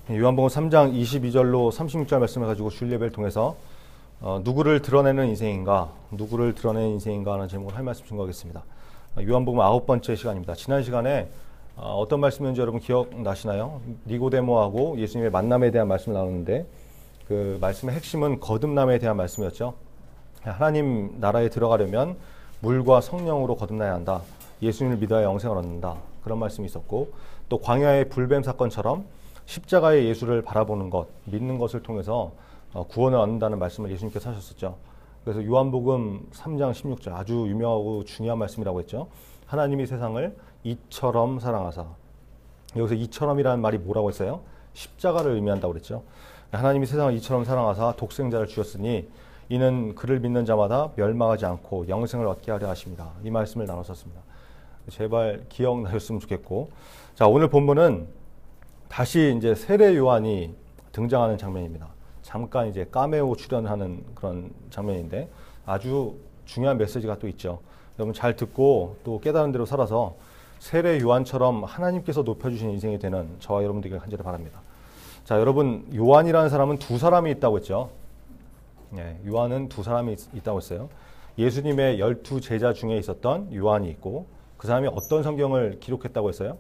요한복음 3장 22절로 36절 말씀을 가지고 주일 예배를 통해서 누구를 드러내는 인생인가, 누구를 드러내는 인생인가 하는 제목으로 할 말씀 증거하겠습니다. 요한복음 9번째 시간입니다. 지난 시간에 어떤 말씀이었는지 여러분 기억나시나요? 니고데모하고 예수님의 만남에 대한 말씀을 나누는데 그 말씀의 핵심은 거듭남에 대한 말씀이었죠. 하나님 나라에 들어가려면 물과 성령으로 거듭나야 한다. 예수님을 믿어야 영생을 얻는다. 그런 말씀이 있었고, 또 광야의 불뱀 사건처럼 십자가의 예수를 바라보는 것, 믿는 것을 통해서 구원을 얻는다는 말씀을 예수님께서 하셨었죠. 그래서 요한복음 3장 16절 아주 유명하고 중요한 말씀이라고 했죠. 하나님이 세상을 이처럼 사랑하사. 여기서 이처럼이라는 말이 뭐라고 했어요? 십자가를 의미한다고 그랬죠. 하나님이 세상을 이처럼 사랑하사 독생자를 주셨으니 이는 그를 믿는 자마다 멸망하지 않고 영생을 얻게 하려 하십니다. 이 말씀을 나눴었습니다. 제발 기억나셨으면 좋겠고, 자, 오늘 본문은 다시 이제 세례 요한이 등장하는 장면입니다. 잠깐 이제 카메오 출연하는 그런 장면인데 아주 중요한 메시지가 또 있죠. 여러분 잘 듣고 또 깨달은 대로 살아서 세례 요한처럼 하나님께서 높여주신 인생이 되는 저와 여러분들에게 간절히 바랍니다. 자, 여러분 요한이라는 사람은 두 사람이 있다고 했죠. 네, 요한은 두 사람이 있다고 했어요. 예수님의 12 제자 중에 있었던 요한이 있고, 그 사람이 어떤 성경을 기록했다고 했어요?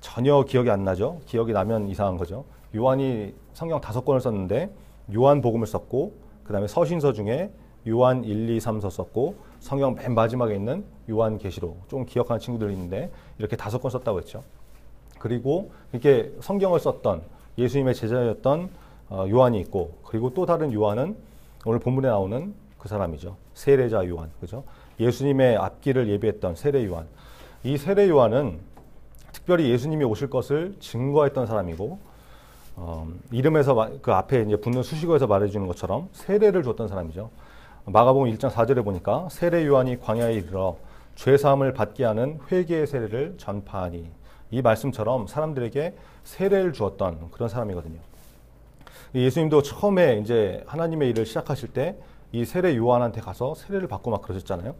전혀 기억이 안 나죠. 기억이 나면 이상한 거죠. 요한이 성경 5권을 썼는데 요한복음을 썼고, 그 다음에 서신서 중에 요한 1, 2, 3서 썼고, 성경 맨 마지막에 있는 요한계시록, 좀 기억하는 친구들이 있는데 이렇게 5권 썼다고 했죠. 그리고 이렇게 성경을 썼던 예수님의 제자였던 요한이 있고, 그리고 또 다른 요한은 오늘 본문에 나오는 그 사람이죠. 세례자 요한, 그죠? 예수님의 앞길을 예비했던 세례 요한. 이 세례 요한은 특별히 예수님이 오실 것을 증거했던 사람이고, 이름에서 그 앞에 이제 붙는 수식어에서 말해주는 것처럼 세례를 줬던 사람이죠. 마가복음 1장 4절에 보니까 세례 요한이 광야에 이르러 죄 사함을 받게 하는 회개의 세례를 전파하니, 이 말씀처럼 사람들에게 세례를 주었던 그런 사람이거든요. 예수님도 처음에 이제 하나님의 일을 시작하실 때 이 세례 요한한테 가서 세례를 받고 막 그러셨잖아요.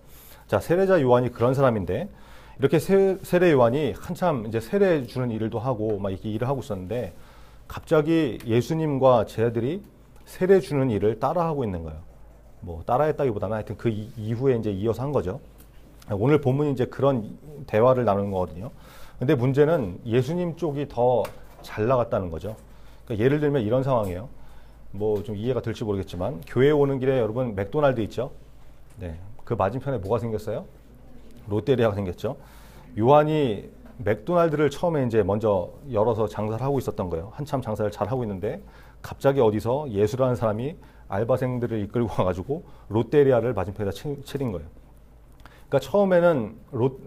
자, 세례자 요한이 그런 사람인데, 이렇게 세례 요한이 한참 이제 세례 주는 일도 하고 막 이렇게 일을 하고 있었는데, 갑자기 예수님과 제자들이 세례 주는 일을 따라하고 있는 거예요. 뭐 따라했다기보다는 하여튼 그 이후에 이제 이어서 한 거죠. 오늘 본문이 이제 그런 대화를 나누는 거거든요. 근데 문제는 예수님 쪽이 더 잘 나갔다는 거죠. 그러니까 예를 들면 이런 상황이에요. 뭐 좀 이해가 될지 모르겠지만, 교회에 오는 길에 여러분 맥도날드 있죠? 네. 그 맞은편에 뭐가 생겼어요? 롯데리아가 생겼죠. 요한이 맥도날드를 처음에 이제 먼저 열어서 장사를 하고 있었던 거예요. 한참 장사를 잘 하고 있는데 갑자기 어디서 예수라는 사람이 알바생들을 이끌고 와가지고 롯데리아를 맞은편에다 차린 거예요. 그러니까 처음에는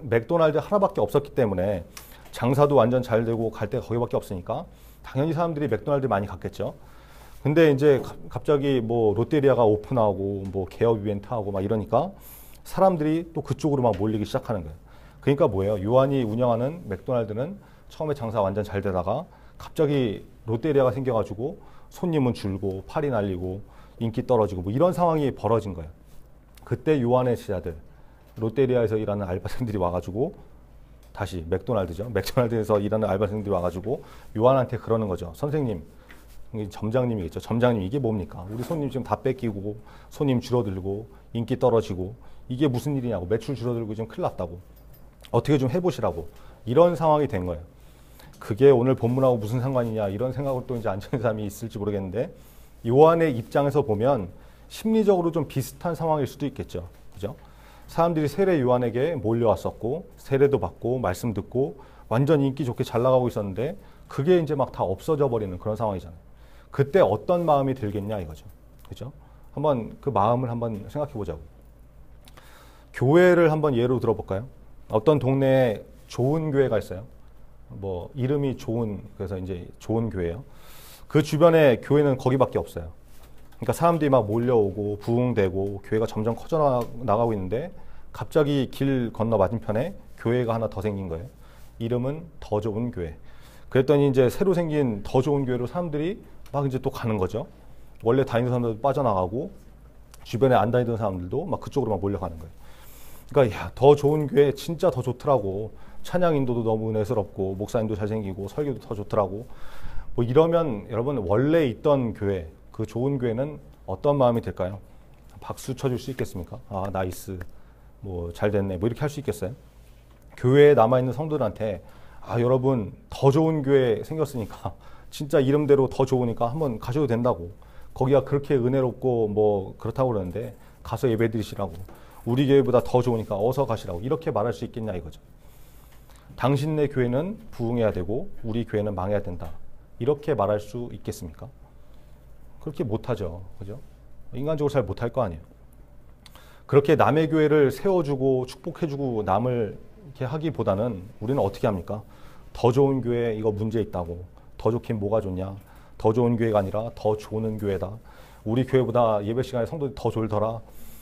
맥도날드 하나밖에 없었기 때문에 장사도 완전 잘 되고 갈 데가 거기밖에 없으니까 당연히 사람들이 맥도날드 많이 갔겠죠. 근데 이제 갑자기 뭐 롯데리아가 오픈하고 뭐 개업 이벤트하고 막 이러니까 사람들이 또 그쪽으로 막 몰리기 시작하는 거예요. 그러니까 뭐예요? 요한이 운영하는 맥도날드는 처음에 장사 완전 잘 되다가 갑자기 롯데리아가 생겨가지고 손님은 줄고 팔이 날리고 인기 떨어지고 뭐 이런 상황이 벌어진 거예요. 그때 요한의 제자들, 롯데리아에서 일하는 알바생들이 와가지고 다시 맥도날드죠. 맥도날드에서 일하는 알바생들이 와가지고 요한한테 그러는 거죠. 선생님, 점장님이겠죠. 점장님, 이게 뭡니까? 우리 손님 지금 다 뺏기고 손님 줄어들고 인기 떨어지고 이게 무슨 일이냐고, 매출 줄어들고 지금 큰일 났다고, 어떻게 좀 해보시라고, 이런 상황이 된 거예요. 그게 오늘 본문하고 무슨 상관이냐, 이런 생각을 또 이제 안 하는 사람이 있을지 모르겠는데, 요한의 입장에서 보면 심리적으로 좀 비슷한 상황일 수도 있겠죠. 그죠? 사람들이 세례 요한에게 몰려왔었고 세례도 받고 말씀 듣고 완전 인기 좋게 잘 나가고 있었는데 그게 이제 막 다 없어져 버리는 그런 상황이잖아요. 그때 어떤 마음이 들겠냐 이거죠. 그죠? 한번 그 마음을 한번 생각해 보자고. 교회를 한번 예로 들어볼까요? 어떤 동네에 좋은 교회가 있어요. 뭐 이름이 좋은, 그래서 이제 좋은 교회예요. 그 주변에 교회는 거기밖에 없어요. 그러니까 사람들이 막 몰려오고 부흥되고 교회가 점점 커져 나가고 있는데 갑자기 길 건너 맞은편에 교회가 하나 더 생긴 거예요. 이름은 더 좋은 교회. 그랬더니 이제 새로 생긴 더 좋은 교회로 사람들이 막 이제 또 가는 거죠. 원래 다니던 사람들도 빠져나가고 주변에 안 다니던 사람들도 막 그쪽으로 막 몰려가는 거예요. 그러니까 야, 더 좋은 교회 진짜 더 좋더라고. 찬양 인도도 너무 은혜스럽고 목사님도 잘생기고 설교도 더 좋더라고. 뭐 이러면 여러분 원래 있던 교회, 그 좋은 교회는 어떤 마음이 들까요? 박수 쳐줄 수 있겠습니까? 아, 나이스. 뭐 잘 됐네. 뭐 이렇게 할 수 있겠어요? 교회에 남아있는 성도들한테 아, 여러분 더 좋은 교회 생겼으니까 진짜 이름대로 더 좋으니까 한번 가셔도 된다고. 거기가 그렇게 은혜롭고 뭐 그렇다고 그러는데 가서 예배 드리시라고. 우리 교회보다 더 좋으니까 어서 가시라고. 이렇게 말할 수 있겠냐 이거죠. 당신네 교회는 부흥해야 되고 우리 교회는 망해야 된다. 이렇게 말할 수 있겠습니까? 그렇게 못하죠. 그죠? 인간적으로 잘 못할 거 아니에요. 그렇게 남의 교회를 세워주고 축복해주고 남을 이렇게 하기보다는 우리는 어떻게 합니까? 더 좋은 교회 이거 문제 있다고. 더 좋긴 뭐가 좋냐? 더 좋은 교회가 아니라 더 좋은 교회다. 우리 교회보다 예배 시간에 성도들이 더 졸더라.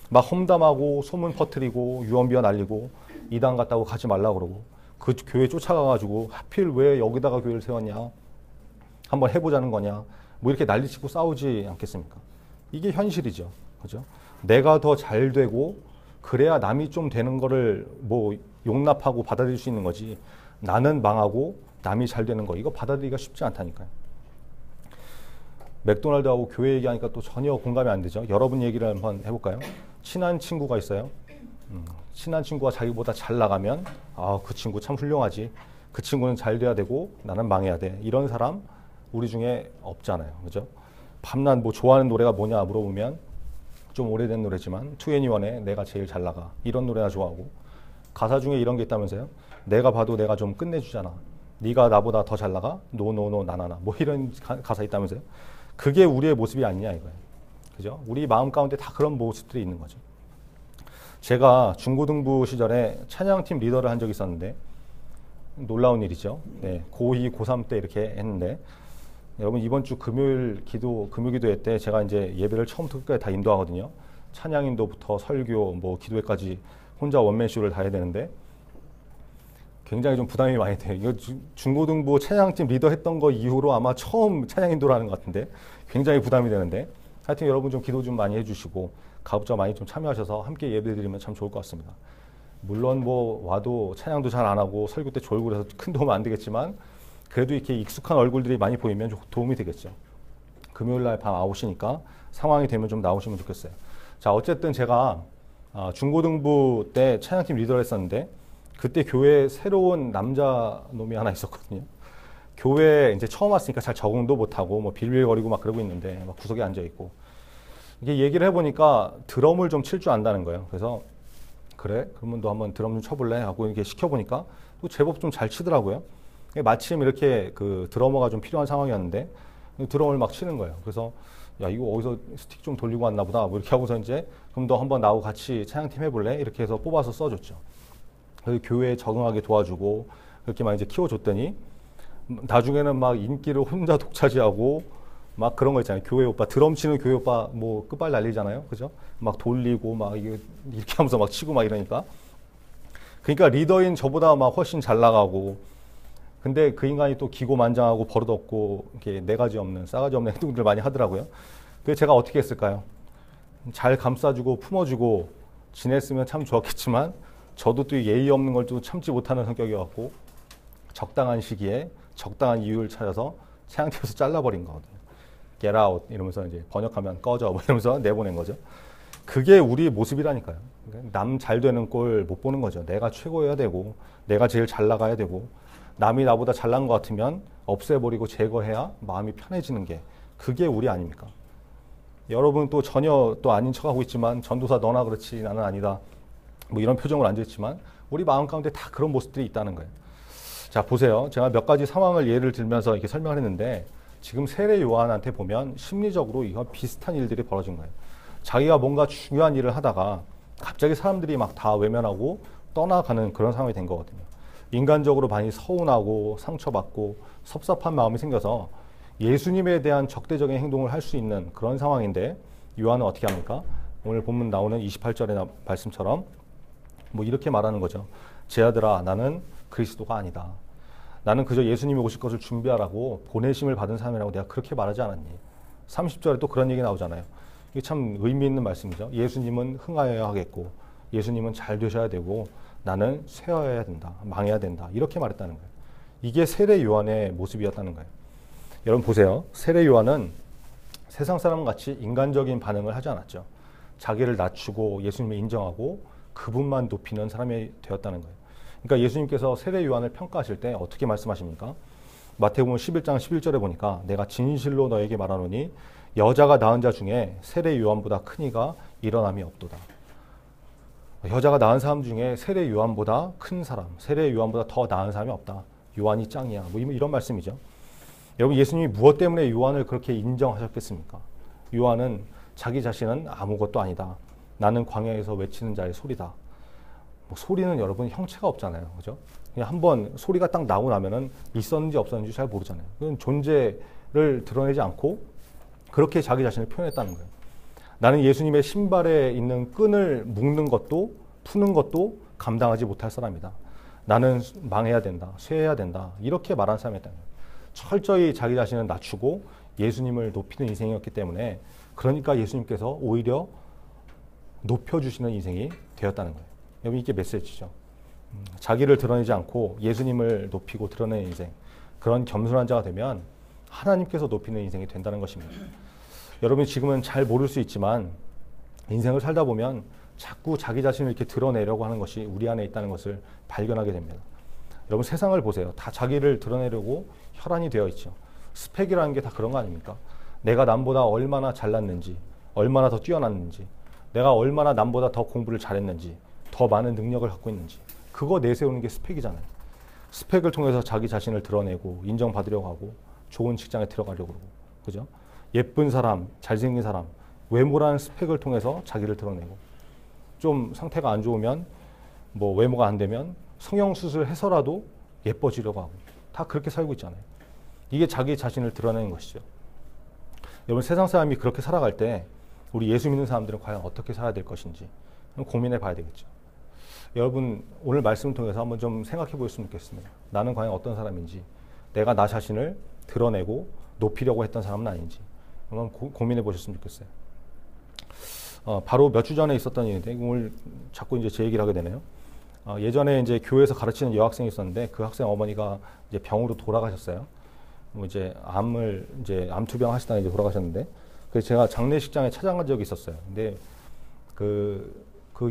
막 험담하고 소문 퍼뜨리고 유언비어 날리고 이단 갔다고 가지 말라 그러고 그 교회 쫓아가가지고 하필 왜 여기다가 교회를 세웠냐? 한번 해보자는 거냐? 뭐 이렇게 난리치고 싸우지 않겠습니까? 이게 현실이죠. 그죠? 내가 더 잘 되고 그래야 남이 좀 되는 거를 뭐 용납하고 받아들일 수 있는 거지. 나는 망하고 남이 잘 되는 거 이거 받아들이기가 쉽지 않다니까요. 맥도날드하고 교회 얘기하니까 또 전혀 공감이 안 되죠. 여러분 얘기를 한번 해볼까요? 친한 친구가 있어요. 친한 친구가 자기보다 잘 나가면 아, 그 친구 참 훌륭하지. 그 친구는 잘 돼야 되고 나는 망해야 돼. 이런 사람 우리 중에 없잖아요. 그죠? 밤낮 뭐 좋아하는 노래가 뭐냐 물어보면 좀 오래된 노래지만 2NE1의 내가 제일 잘 나가. 이런 노래나 좋아하고 가사 중에 이런 게 있다면서요? 내가 봐도 내가 좀 끝내주잖아. 네가 나보다 더 잘 나가? 노노노 나나나. 뭐 이런 가사 있다면서요? 그게 우리의 모습이 아니냐 이거예요. 그죠? 우리 마음 가운데 다 그런 모습들이 있는 거죠. 제가 중고등부 시절에 찬양팀 리더를 한 적이 있었는데 놀라운 일이죠. 네, 고2, 고3 때 이렇게 했는데 여러분 이번 주 금요일 금요기도회 때 제가 이제 예배를 처음부터 끝까지 다 인도하거든요. 찬양 인도부터 설교, 뭐 기도회까지 혼자 원맨쇼를 다 해야 되는데 굉장히 좀 부담이 많이 돼요. 이거 중고등부 찬양팀 리더 했던 거 이후로 아마 처음 찬양 인도를 하는 것 같은데 굉장히 부담이 되는데 하여튼 여러분 좀 기도 좀 많이 해주시고 가급적 많이 좀 참여하셔서 함께 예배드리면 참 좋을 것 같습니다. 물론 뭐 와도 찬양도 잘 안 하고 설교 때 졸고 그래서 큰 도움은 안 되겠지만 그래도 이렇게 익숙한 얼굴들이 많이 보이면 도움이 되겠죠. 금요일날 밤 9시니까 상황이 되면 좀 나오시면 좋겠어요. 자, 어쨌든 제가 중고등부 때 찬양팀 리더를 했었는데 그때 교회에 새로운 남자 놈이 하나 있었거든요. 교회에 이제 처음 왔으니까 잘 적응도 못하고 뭐 빌빌거리고 막 그러고 있는데 막 구석에 앉아 있고 이게 얘기를 해보니까 드럼을 좀 칠 줄 안다는 거예요. 그래서 그래? 그러면 너 한번 드럼 좀 쳐볼래? 하고 이렇게 시켜보니까 또 제법 좀 잘 치더라고요. 마침 이렇게 그 드러머가 좀 필요한 상황이었는데 드럼을 막 치는 거예요. 그래서 야 이거 어디서 스틱 좀 돌리고 왔나 보다 뭐 이렇게 하고서 이제 그럼 너 한번 나하고 같이 찬양팀 해볼래? 이렇게 해서 뽑아서 써줬죠. 그래서 교회에 적응하게 도와주고 그렇게 막 이제 키워줬더니 나중에는 막 인기를 혼자 독차지하고 막 그런 거 있잖아요. 교회 오빠 드럼 치는 교회 오빠 뭐 끝발 날리잖아요. 그죠? 막 돌리고 막 이렇게 하면서 막 치고 막 이러니까 그러니까 리더인 저보다 막 훨씬 잘 나가고 근데 그 인간이 또 기고만장하고 버릇없고 이렇게 네 가지 없는 싸가지 없는 행동들 많이 하더라고요. 그래서 제가 어떻게 했을까요? 잘 감싸주고 품어주고 지냈으면 참 좋았겠지만 저도 또 예의 없는 걸 또 참지 못하는 성격이었고 적당한 시기에 적당한 이유를 찾아서 찬양팀에서 잘라버린 거거든요. Get out 이러면서 이제 번역하면 꺼져 뭐 이러면서 내보낸 거죠. 그게 우리 모습이라니까요. 남 잘 되는 꼴 못 보는 거죠. 내가 최고여야 되고 내가 제일 잘 나가야 되고 남이 나보다 잘난 것 같으면 없애버리고 제거해야 마음이 편해지는 게 그게 우리 아닙니까? 여러분 또 전혀 또 아닌 척하고 있지만 전도사 너나 그렇지 나는 아니다 뭐 이런 표정을 안 짓지만 우리 마음 가운데 다 그런 모습들이 있다는 거예요. 자 보세요. 제가 몇 가지 상황을 예를 들면서 이렇게 설명을 했는데 지금 세례 요한한테 보면 심리적으로 이거 비슷한 일들이 벌어진 거예요. 자기가 뭔가 중요한 일을 하다가 갑자기 사람들이 막 다 외면하고 떠나가는 그런 상황이 된 거거든요. 인간적으로 많이 서운하고 상처받고 섭섭한 마음이 생겨서 예수님에 대한 적대적인 행동을 할 수 있는 그런 상황인데 요한은 어떻게 합니까? 오늘 본문 나오는 28절의 말씀처럼 뭐 이렇게 말하는 거죠. 제 아들아 나는 그리스도가 아니다. 나는 그저 예수님이 오실 것을 준비하라고 보내심을 받은 사람이라고 내가 그렇게 말하지 않았니? 30절에 또 그런 얘기 나오잖아요. 이게 참 의미 있는 말씀이죠. 예수님은 흥하여야 하겠고 예수님은 잘 되셔야 되고 나는 쇠하여야 된다. 망해야 된다. 이렇게 말했다는 거예요. 이게 세례 요한의 모습이었다는 거예요. 여러분 보세요. 세례 요한은 세상 사람 같이 인간적인 반응을 하지 않았죠. 자기를 낮추고 예수님을 인정하고 그분만 높이는 사람이 되었다는 거예요. 그러니까 예수님께서 세례 요한을 평가하실 때 어떻게 말씀하십니까? 마태복음 11장 11절에 보니까 내가 진실로 너에게 말하노니 여자가 낳은 자 중에 세례 요한보다 큰 이가 일어남이 없도다. 여자가 낳은 사람 중에 세례 요한보다 큰 사람, 세례 요한보다 더 나은 사람이 없다. 요한이 짱이야. 뭐 이런 말씀이죠. 여러분 예수님이 무엇 때문에 요한을 그렇게 인정하셨겠습니까? 요한은 자기 자신은 아무것도 아니다. 나는 광야에서 외치는 자의 소리다. 뭐 소리는 여러분 형체가 없잖아요. 그죠? 그냥 한번 소리가 딱 나고 나면은 있었는지 없었는지 잘 모르잖아요. 그건 존재를 드러내지 않고 그렇게 자기 자신을 표현했다는 거예요. 나는 예수님의 신발에 있는 끈을 묶는 것도 푸는 것도 감당하지 못할 사람이다. 나는 망해야 된다. 쇠해야 된다. 이렇게 말한 사람이었다는 거예요. 철저히 자기 자신을 낮추고 예수님을 높이는 인생이었기 때문에 그러니까 예수님께서 오히려 높여주시는 인생이 되었다는 거예요. 여러분 이게 메시지죠. 자기를 드러내지 않고 예수님을 높이고 드러내는 인생, 그런 겸손한 자가 되면 하나님께서 높이는 인생이 된다는 것입니다. 여러분이 지금은 잘 모를 수 있지만 인생을 살다 보면 자꾸 자기 자신을 이렇게 드러내려고 하는 것이 우리 안에 있다는 것을 발견하게 됩니다. 여러분 세상을 보세요. 다 자기를 드러내려고 혈안이 되어 있죠. 스펙이라는 게 다 그런 거 아닙니까? 내가 남보다 얼마나 잘났는지, 얼마나 더 뛰어났는지, 내가 얼마나 남보다 더 공부를 잘했는지, 더 많은 능력을 갖고 있는지, 그거 내세우는 게 스펙이잖아요. 스펙을 통해서 자기 자신을 드러내고 인정받으려고 하고 좋은 직장에 들어가려고 그러고, 그죠? 예쁜 사람, 잘생긴 사람, 외모라는 스펙을 통해서 자기를 드러내고, 좀 상태가 안 좋으면 뭐 외모가 안 되면 성형수술 해서라도 예뻐지려고 하고, 다 그렇게 살고 있잖아요. 이게 자기 자신을 드러내는 것이죠. 여러분 세상 사람이 그렇게 살아갈 때 우리 예수 믿는 사람들은 과연 어떻게 살아야 될 것인지 고민해 봐야 되겠죠. 여러분 오늘 말씀을 통해서 한번 좀 생각해 보셨으면 좋겠습니다. 나는 과연 어떤 사람인지, 내가 나 자신을 드러내고 높이려고 했던 사람은 아닌지 한번 고민해 보셨으면 좋겠어요. 바로 몇 주 전에 있었던 일인데 오늘 자꾸 이제 제 얘기를 하게 되네요. 예전에 이제 교회에서 가르치는 여학생이 있었는데 그 학생 어머니가 이제 병으로 돌아가셨어요. 뭐 이제 암투병 하시다가 이제 돌아가셨는데, 그래서 제가 장례식장에 찾아간 적이 있었어요. 근데 그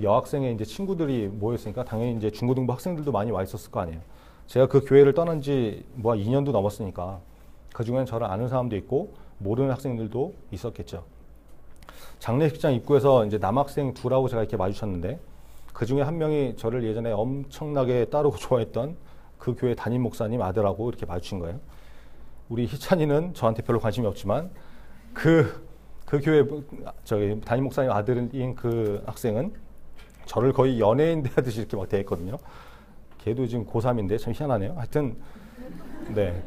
여학생의 이제 친구들이 모였으니까 당연히 이제 중고등부 학생들도 많이 와 있었을 거 아니에요. 제가 그 교회를 떠난 지 뭐 2년도 넘었으니까 그 중에는 저를 아는 사람도 있고 모르는 학생들도 있었겠죠. 장례식장 입구에서 이제 남학생 둘하고 제가 이렇게 마주쳤는데 그 중에 한 명이 저를 예전에 엄청나게 따르고 좋아했던 그 교회 담임 목사님 아들하고 이렇게 마주친 거예요. 우리 희찬이는 저한테 별로 관심이 없지만 그 교회 담임 목사님 아들인 그 학생은 저를 거의 연예인 대하듯이 이렇게 막 대했거든요. 걔도 지금 고3인데 참 희한하네요. 하여튼 네.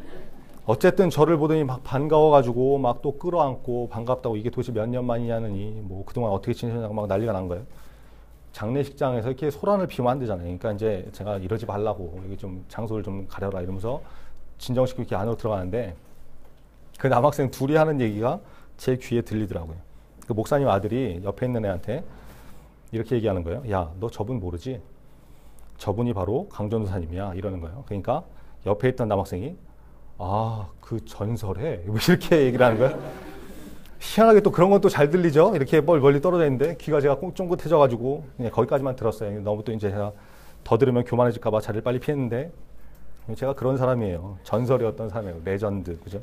어쨌든 저를 보더니 막 반가워가지고 막 또 끌어안고 반갑다고, 이게 도대체 몇 년 만이냐느니 뭐 그동안 어떻게 지내셨냐고 막 난리가 난 거예요. 장례식장에서 이렇게 소란을 피우면 안 되잖아요. 그러니까 이제 제가 이러지 말라고, 여기 좀 장소를 좀 가려라 이러면서 진정시키고 이렇게 안으로 들어가는데 그 남학생 둘이 하는 얘기가 제 귀에 들리더라고요. 그 목사님 아들이 옆에 있는 애한테 이렇게 얘기하는 거예요. 야, 너 저분 모르지? 저분이 바로 강전도사님이야 이러는 거예요. 그러니까 옆에 있던 남학생이 그 전설에 이렇게 얘기를 하는 거예요. 희한하게 또 그런 건 또 잘 들리죠. 이렇게 멀리 떨어져 있는데 귀가 제가 쫑긋해져가지고 그냥 거기까지만 들었어요. 너무 또 이제 제가 더 들으면 교만해질까봐 자리를 빨리 피했는데, 제가 그런 사람이에요. 전설이었던 사람이에요. 레전드, 그죠?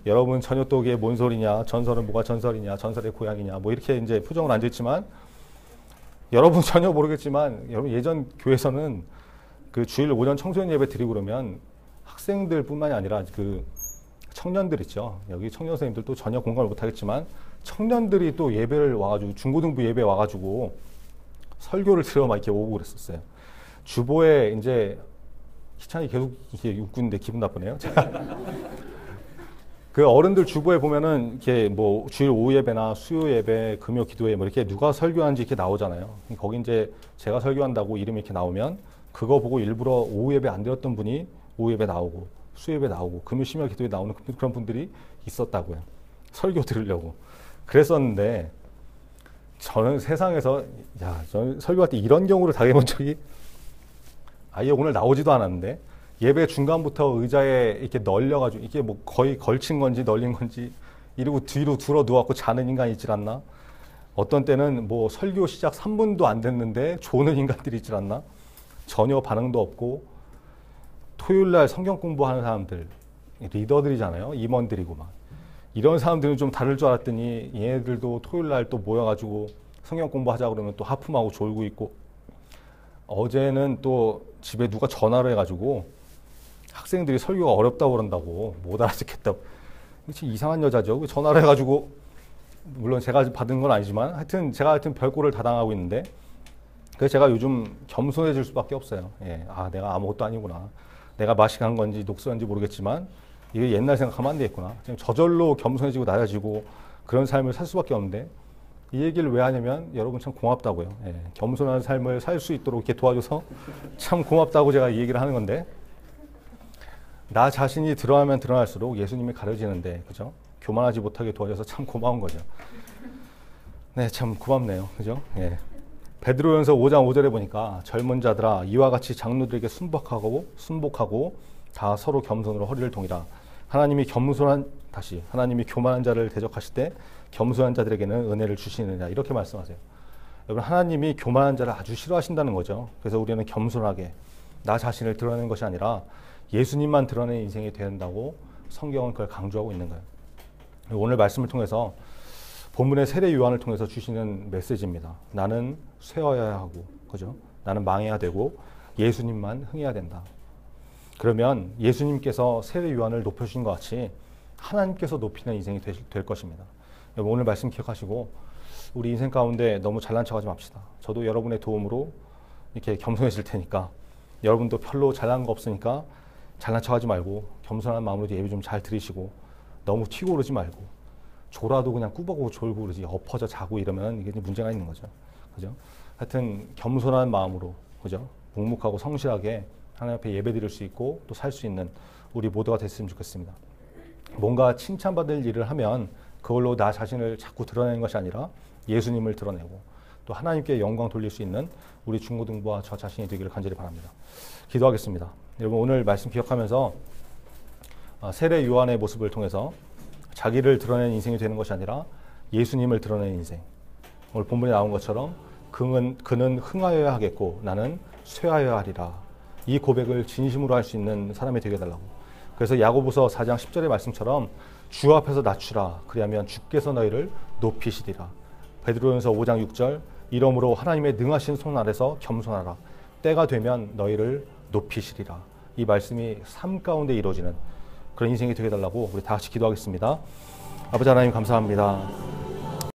여러분 전혀 또 이게 뭔 소리냐, 전설은 뭐가 전설이냐, 전설의 고향이냐, 뭐 이렇게 이제 표정을 앉아있지만 여러분 전혀 모르겠지만 여러분 예전 교회에서는 그 주일 오전 청소년 예배 드리고 그러면 학생들뿐만이 아니라 그 청년들 있죠. 여기 청년 선생님들도 전혀 공감을 못하겠지만 청년들이 또 예배를 와가지고 중고등부 예배 와가지고 설교를 들어 막 이렇게 오고 그랬었어요. 주보에 이제 희찬이 계속 이렇게 웃고 있는데 기분 나쁘네요. 그 어른들 주보에 보면은 이렇게 뭐 주일 오후 예배나 수요 예배, 금요 기도회 뭐 이렇게 누가 설교하는지 이렇게 나오잖아요. 거기 이제 제가 설교한다고 이름이 이렇게 나오면 그거 보고 일부러 오후 예배 안 드렸던 분이 오후 예배 나오고 수요 예배 나오고 금요 심야 기도회 나오는 그런 분들이 있었다고요. 설교 들으려고. 그랬었는데 저는 세상에서 저는 설교할 때 이런 경우를 당해본 적이 아예 오늘 나오지도 않았는데 예배 중간부터 의자에 이렇게 널려가지고 이게 뭐 거의 걸친 건지 널린 건지 이러고 뒤로 들어 누워갖고 자는 인간이 있질 않나? 어떤 때는 뭐 설교 시작 3분도 안 됐는데 조는 인간들이 있질 않나? 전혀 반응도 없고 토요일 날 성경 공부하는 사람들 리더들이잖아요. 임원들이고 막 이런 사람들은 좀 다를 줄 알았더니 얘네들도 토요일 날 또 모여가지고 성경 공부하자 그러면 또 하품하고 졸고 있고 어제는 또 집에 누가 전화를 해가지고 학생들이 설교가 어렵다고 그런다고 못 알아듣겠다고 참 이상한 여자죠. 전화를 해가지고 물론 제가 받은 건 아니지만 하여튼 제가 별꼴을 다 당하고 있는데 그래서 제가 요즘 겸손해질 수밖에 없어요. 예, 아 내가 아무것도 아니구나. 내가 마식한 건지 녹슬한지 모르겠지만 이게 옛날 생각하면 안 되겠구나. 지금 저절로 겸손해지고 낮아지고 그런 삶을 살 수밖에 없는데 이 얘기를 왜 하냐면 여러분 참 고맙다고요. 예, 겸손한 삶을 살 수 있도록 이렇게 도와줘서 참 고맙다고 제가 이 얘기를 하는 건데 나 자신이 드러나면 드러날수록 예수님이 가려지는데 그죠? 교만하지 못하게 도와줘서 참 고마운 거죠. 네, 참 고맙네요. 그죠? 예. 베드로전서 5장 5절에 보니까 젊은 자들아 이와 같이 장로들에게 순복하고 다 서로 겸손으로 허리를 동이라. 하나님이 교만한 자를 대적하실 때 겸손한 자들에게는 은혜를 주시느냐 이렇게 말씀하세요. 여러분 하나님이 교만한 자를 아주 싫어하신다는 거죠. 그래서 우리는 겸손하게 나 자신을 드러내는 것이 아니라 예수님만 드러내는 인생이 된다고 성경은 그걸 강조하고 있는 거예요. 오늘 말씀을 통해서 본문의 세례 요한을 통해서 주시는 메시지입니다. 나는 쇠어야 하고, 그죠? 나는 망해야 되고 예수님만 흥해야 된다. 그러면 예수님께서 세례 요한을 높여주신 것 같이 하나님께서 높이는 인생이 될 것입니다. 여러분 오늘 말씀 기억하시고 우리 인생 가운데 너무 잘난 척하지 맙시다. 저도 여러분의 도움으로 이렇게 겸손해질 테니까 여러분도 별로 잘난 거 없으니까 잘난 척하지 말고 겸손한 마음으로 예배 좀 잘 드리시고 너무 튀고 오르지 말고 졸아도 그냥 꾸벅꾸벅 졸고 그러지 엎어져 자고 이러면 이게 문제가 있는 거죠. 그죠? 하여튼 겸손한 마음으로 그죠? 묵묵하고 성실하게 하나님 앞에 예배 드릴 수 있고 또 살 수 있는 우리 모두가 됐으면 좋겠습니다. 뭔가 칭찬받을 일을 하면 그걸로 나 자신을 자꾸 드러내는 것이 아니라 예수님을 드러내고 또 하나님께 영광 돌릴 수 있는 우리 중고등부와 저 자신이 되기를 간절히 바랍니다. 기도하겠습니다. 여러분 오늘 말씀 기억하면서 세례 요한의 모습을 통해서 자기를 드러내는 인생이 되는 것이 아니라 예수님을 드러내는 인생. 오늘 본문에 나온 것처럼 그는 흥하여야 하겠고 나는 쇠하여야 하리라. 이 고백을 진심으로 할 수 있는 사람이 되게 해달라고. 그래서 야고보서 4장 10절의 말씀처럼 주 앞에서 낮추라. 그리하면 주께서 너희를 높이시리라. 베드로전서 5장 6절 이러므로 하나님의 능하신 손 아래서 겸손하라. 때가 되면 너희를 높이시리라. 이 말씀이 삶 가운데 이루어지는 그런 인생이 되게 해달라고 우리 다 같이 기도하겠습니다. 아버지 하나님 감사합니다.